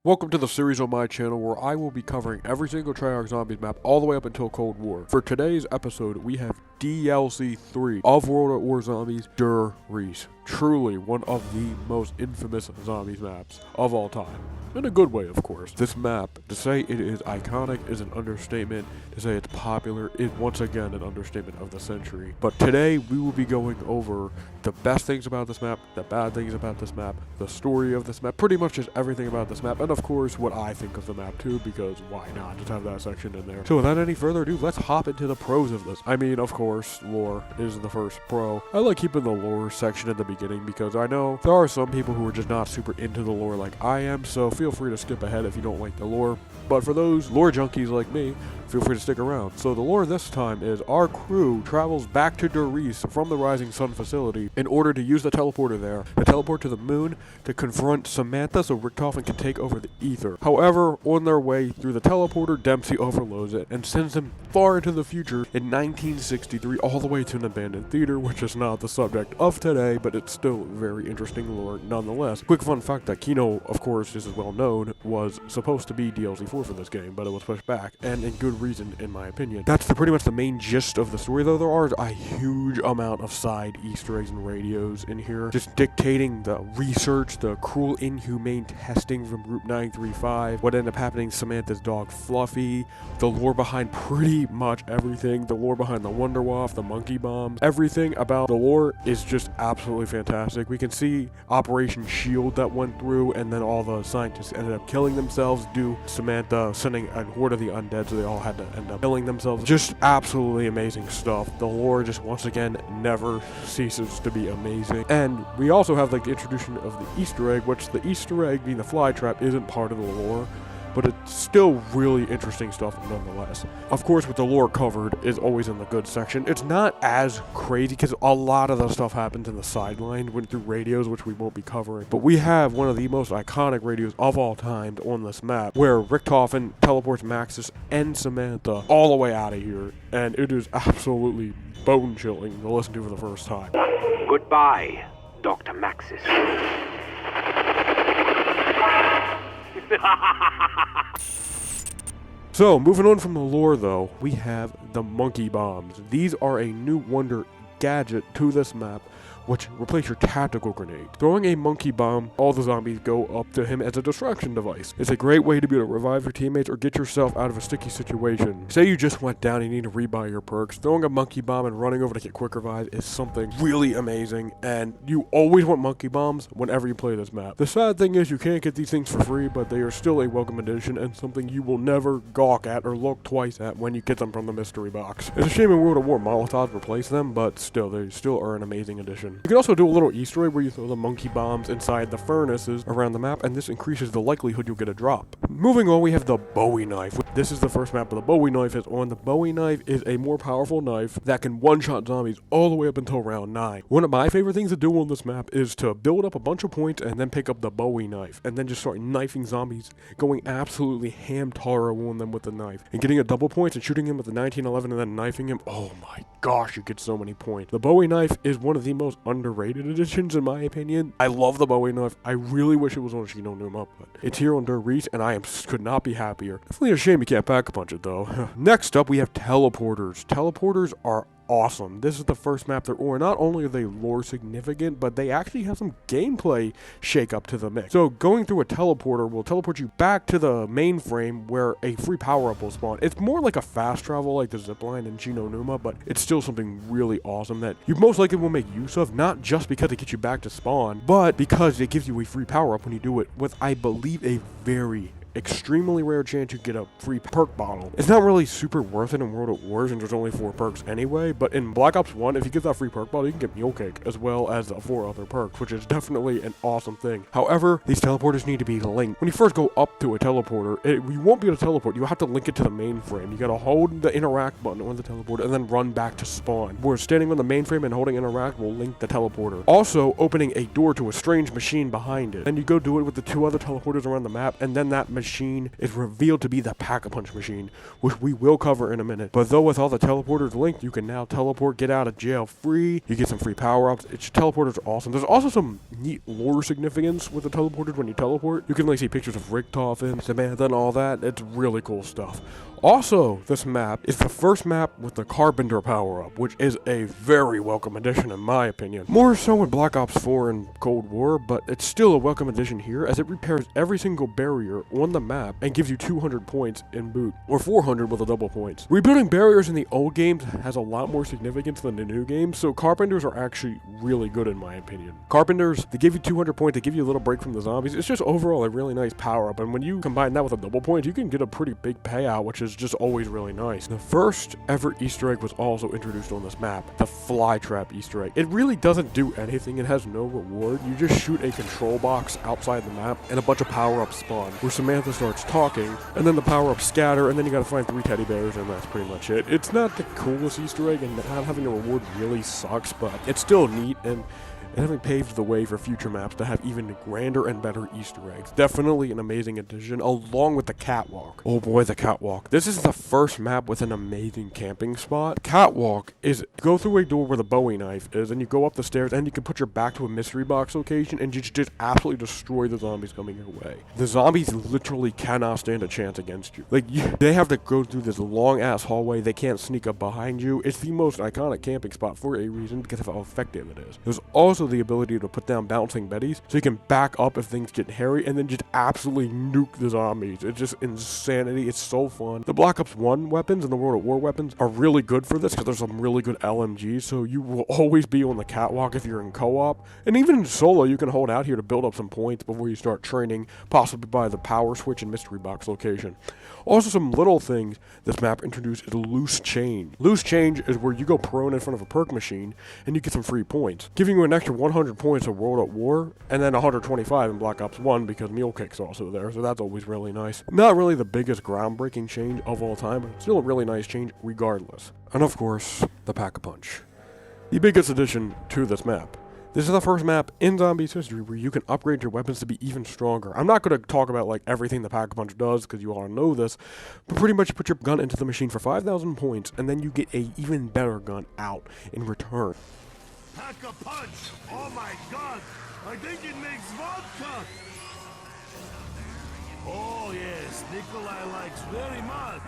Welcome to the series on my channel where I will be covering every single Treyarch Zombies map all the way up until Cold War. For today's episode, we have DLC 3 of World at War Zombies, Reise. Truly one of the most infamous zombies maps of all time. In a good way, of course. This map, to say it is iconic is an understatement. To say it's popular is once again an understatement of the century. But today we will be going over the best things about this map, the bad things about this map, the story of this map, pretty much just everything about this map, and of course what I think of the map too, because why not just have that section in there. So without any further ado, let's hop into the pros of this. I mean, of course, lore is the first pro. I like keeping the lore section in the beginning because I know there are some people who are just not super into the lore like I am, so feel free to skip ahead if you don't like the lore. But for those lore junkies like me, feel free to stick around. So the lore this time is our crew travels back to Reise from the Rising Sun facility in order to use the teleporter there to teleport to the moon to confront Samantha so Richtofen can take over the ether. However, on their way through the teleporter, Dempsey overloads it and sends them far into the future in 1963 all the way to an abandoned theater, which is not the subject of today, but it's still very interesting lore nonetheless. Quick fun fact that Kino, of course, this is well known, was supposed to be DLC 4 for this game, but it was pushed back, and in good reason in my opinion. That's pretty much the main gist of the story, though there are a huge amount of side Easter eggs and radios in here, just dictating the research, the cruel inhumane testing from Group 935, what ended up happening to Samantha's dog Fluffy, the lore behind pretty much everything, the lore behind the Wonderwaff, the monkey bombs, everything about the lore is just absolutely fantastic. We can see Operation Shield that went through, and then all the scientists ended up killing themselves due to Samantha sending a horde of the undead, so they all had to end up killing themselves. Just absolutely amazing stuff. The lore just once again never ceases to be amazing. And we also have like the introduction of the Easter egg, which the Easter egg being the fly trap isn't part of the lore, but it's still really interesting stuff nonetheless. Of course, with the lore covered is always in the good section. It's not as crazy because a lot of the stuff happens in the sideline, went through radios, which we won't be covering. But we have one of the most iconic radios of all time on this map, where Richtofen teleports Maxis and Samantha all the way out of here, and it is absolutely bone-chilling to listen to for the first time. Goodbye, Dr. Maxis. So, moving on from the lore though, we have the monkey bombs. These are a new wonder gadget to this map, which replace your tactical grenade. Throwing a monkey bomb, all the zombies go up to him as a distraction device. It's a great way to be able to revive your teammates or get yourself out of a sticky situation. Say you just went down and you need to rebuy your perks. Throwing a monkey bomb and running over to get quick revive is something really amazing, and you always want monkey bombs whenever you play this map. The sad thing is you can't get these things for free, but they are still a welcome addition and something you will never gawk at or look twice at when you get them from the mystery box. It's a shame in World at War Molotovs replace them, but still, they still are an amazing addition. You can also do a little Easter egg where you throw the monkey bombs inside the furnaces around the map, and this increases the likelihood you'll get a drop. Moving on, we have the Bowie knife. This is the first map where the Bowie knife is on. The Bowie knife is a more powerful knife that can one-shot zombies all the way up until round 9. One of my favorite things to do on this map is to build up a bunch of points and then pick up the Bowie knife and then just start knifing zombies, going absolutely ham-taro on them with the knife and getting a double points and shooting him with the 1911 and then knifing him. Oh my gosh, you get so many points. The Bowie knife is one of the most underrated additions in my opinion. I love the Bowie knife. I really wish it was on Shino Numa, but it's here on Reise, and I could not be happier. Definitely a shame you can't pack a punch it though. Next up, we have teleporters. Teleporters are awesome. This is the first map they're on. Not only are they lore significant, but they actually have some gameplay shake up to the mix. So going through a teleporter will teleport you back to the mainframe where a free power-up will spawn. It's more like a fast travel like the zipline in Shino Numa, but it's still something really awesome that you most likely will make use of, not just because it gets you back to spawn, but because it gives you a free power-up when you do it with, I believe, a very extremely rare chance you get a free perk bottle. It's not really super worth it in World at War since there's only 4 perks anyway, but in Black Ops 1, if you get that free perk bottle, you can get Mule Cake as well as the 4 other perks, which is definitely an awesome thing. However, these teleporters need to be linked. When you first go up to a teleporter, you won't be able to teleport. You have to link it to the mainframe. You gotta hold the interact button on the teleporter and then run back to spawn. Where standing on the mainframe and holding interact will link the teleporter. Also, opening a door to a strange machine behind it. Then you go do it with the 2 other teleporters around the map, and then that machine machine is revealed to be the Pack-a-Punch machine, which we will cover in a minute. But though with all the teleporters linked, you can now teleport, get out of jail free. You get some free power-ups. Teleporters are awesome. There's also some neat lore significance with the teleporters when you teleport. You can like see pictures of Richtofen, Samantha, and all that. It's really cool stuff. Also, this map is the first map with the Carpenter power-up, which is a very welcome addition in my opinion. More so in Black Ops 4 and Cold War, but it's still a welcome addition here as it repairs every single barrier on the map and gives you 200 points in boot, or 400 with the double points. Rebuilding barriers in the old games has a lot more significance than the new games, so Carpenters are actually really good in my opinion. Carpenters, they give you 200 points, they give you a little break from the zombies. It's just overall a really nice power-up, and when you combine that with a double point, you can get a pretty big payout, which is just always really nice. The first ever Easter egg was also introduced on this map, the fly trap Easter egg. It really doesn't do anything, it has no reward. You just shoot a control box outside the map and a bunch of power-ups spawn, where Samantha starts talking, and then the power-ups scatter, and then you gotta find 3 teddy bears, and that's pretty much it. It's not the coolest Easter egg, and not having a reward really sucks, but it's still neat, and having paved the way for future maps to have even grander and better Easter eggs. Definitely an amazing addition, along with the catwalk. Oh boy, the catwalk. This is the first map with an amazing camping spot. Catwalk is go through a door where the Bowie knife is, and you go up the stairs, and you can put your back to a mystery box location, and you just absolutely destroy the zombies coming your way. The zombies literally cannot stand a chance against you. Like, they have to go through this long-ass hallway. They can't sneak up behind you. It's the most iconic camping spot for a reason because of how effective it is. There's also the ability to put down bouncing Bettys, so you can back up if things get hairy and then just absolutely nuke the zombies. It's just insanity. It's so fun. The Black Ops 1 weapons and the World at War weapons are really good for this because there's some really good LMGs, so you will always be on the catwalk if you're in co-op. And even in solo, you can hold out here to build up some points before you start training, possibly by the power switch and mystery box location. Also, some little things this map introduced is loose change. Loose change is where you go prone in front of a perk machine and you get some free points, giving you an extra 100 points of World at War and then 125 in Black Ops 1 because Mule Kick's also there, so that's always really nice. Not really the biggest groundbreaking change of all time, but still a really nice change regardless. And of course, the Pack-a-Punch. The biggest addition to this map. This is the first map in Zombies history where you can upgrade your weapons to be even stronger. I'm not going to talk about like everything the Pack-a-Punch does because you all know this, but pretty much you put your gun into the machine for 5,000 points and then you get a even better gun out in return. Pack-a-Punch! Oh my god! I think it makes vodka! Oh yes, Nikolai likes very much.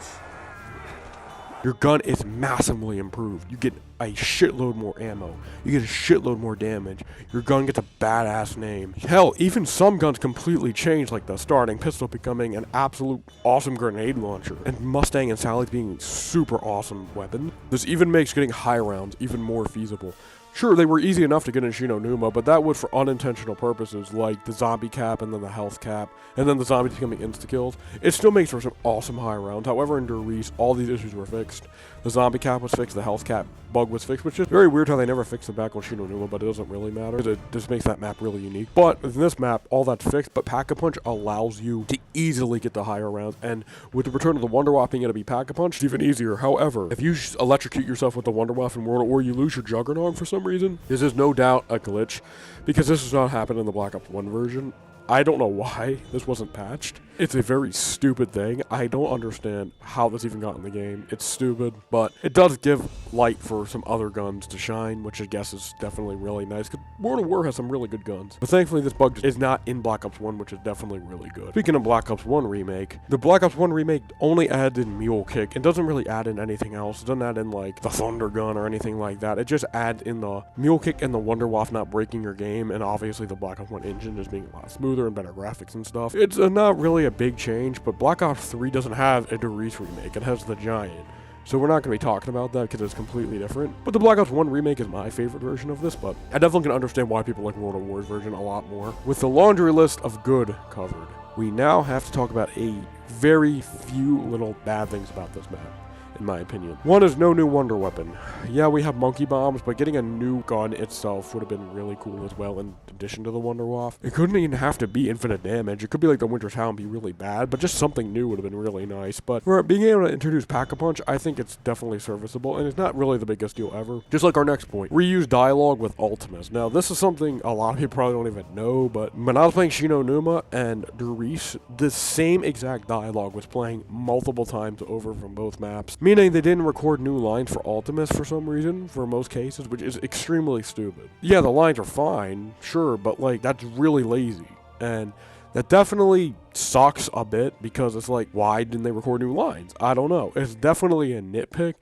Your gun is massively improved. You get a shitload more ammo. You get a shitload more damage. Your gun gets a badass name. Hell, even some guns completely change, like the starting pistol becoming an absolute awesome grenade launcher, and Mustang and Sally's being super awesome weapons. This even makes getting high rounds even more feasible. Sure, they were easy enough to get in Shinonuma, but that was for unintentional purposes, like the zombie cap and then the health cap, and then the zombies becoming insta-kills. It still makes for some awesome high rounds. However, in Reise, all these issues were fixed. The zombie cap was fixed, the health cap bug was fixed, which is very weird how they never fixed it back on Shinonuma, but it doesn't really matter. It just makes that map really unique. But in this map, all that's fixed, but Pack-a-Punch allows you to easily get the higher rounds, and with the return of the Wonder Waffe being able to be Pack-a-Punch, it's even easier. However, if you electrocute yourself with the Wonder Waffe in World or you lose your Juggernaut for some reason, this is no doubt a glitch, because this has not happened in the Black Ops 1 version. I don't know why this wasn't patched. It's a very stupid thing. I don't understand how this even got in the game. It's stupid, but it does give light for some other guns to shine, which I guess is definitely really nice, because World of War has some really good guns. But thankfully, this bug is not in Black Ops 1, which is definitely really good. Speaking of Black Ops 1 Remake, the Black Ops 1 Remake only adds in Mule Kick. It doesn't really add in anything else. It doesn't add in, like, the Thunder Gun or anything like that. It just adds in the Mule Kick and the Wonder Waffe not breaking your game, and obviously the Black Ops 1 engine just being a lot smoother and better graphics and stuff. It's not really a big change, but Black Ops 3 doesn't have a Reise remake. It has the Giant. So we're not going to be talking about that because it's completely different. But the Black Ops 1 remake is my favorite version of this, but I definitely can understand why people like World of War's version a lot more. With the laundry list of good covered, we now have to talk about a very few little bad things about this map. in my opinion. One is no new wonder weapon. Yeah, we have monkey bombs, but getting a new gun itself would have been really cool as well in addition to the wonder waff. It couldn't even have to be infinite damage. It could be like the winter town, be really bad, but just something new would have been really nice. But for being able to introduce Pack-a-Punch, I think it's definitely serviceable, and it's not really the biggest deal ever. Just like our next point, reuse dialogue with Ultimus. Now, this is something a lot of people probably don't even know, but when I was playing Shino Numa and Reise, the same exact dialogue was playing multiple times over from both maps, meaning they didn't record new lines for Ultimus for some reason, for most cases, which is extremely stupid. Yeah, the lines are fine, sure, but like, that's really lazy, and that definitely sucks a bit, because it's like, why didn't they record new lines? I don't know. It's definitely a nitpick,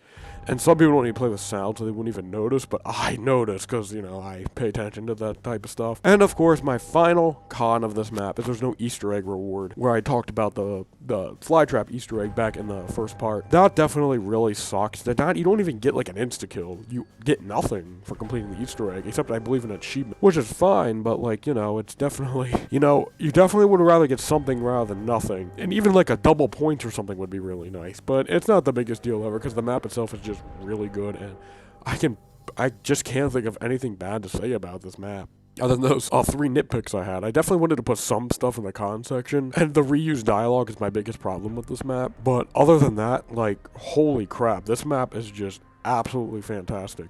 and some people don't even play with sound, so they wouldn't even notice, but I notice, because, you know, I pay attention to that type of stuff. And, of course, my final con of this map is there's no Easter egg reward, where I talked about the flytrap Easter egg back in the first part. That definitely really sucks. You don't even get, like, an insta-kill. You get nothing for completing the Easter egg, except I believe an achievement, which is fine, but, like, you know, it's definitely, you know, you definitely would rather get something rather than nothing. And even, like, a double point or something would be really nice, but it's not the biggest deal ever, because the map itself is just really good, and I just can't think of anything bad to say about this map. Other than those 3 nitpicks I had, I definitely wanted to put some stuff in the con section, and the reuse dialogue is my biggest problem with this map. But other than that, like, holy crap, this map is just absolutely fantastic.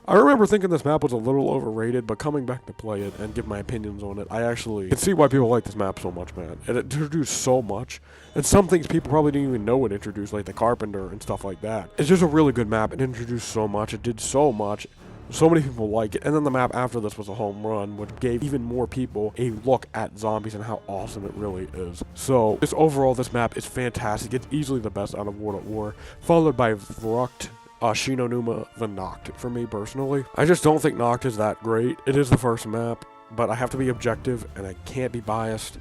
I remember thinking this map was a little overrated, but coming back to play it and give my opinions on it, I actually can see why people like this map so much, man. It introduced so much, and some things people probably didn't even know it introduced, like the Carpenter and stuff like that. It's just a really good map. It introduced so much. It did so much. So many people like it, and then the map after this was a home run, which gave even more people a look at zombies and how awesome it really is. So, overall, this map is fantastic. It's easily the best out of World at War, followed by Vrucht, Shino Numa, then Noct, for me personally. I just don't think Noct is that great. It is the first map, but I have to be objective, and I can't be biased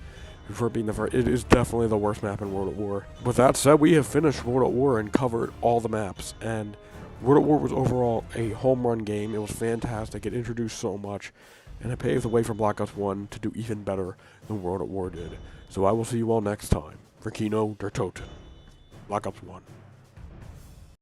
for being the first. It is definitely the worst map in World at War. With that said, we have finished World at War and covered all the maps, and World at War was overall a home run game. It was fantastic. It introduced so much, and it paved the way for Black Ops 1 to do even better than World at War did. So I will see you all next time for Kino der Toten, Black Ops 1.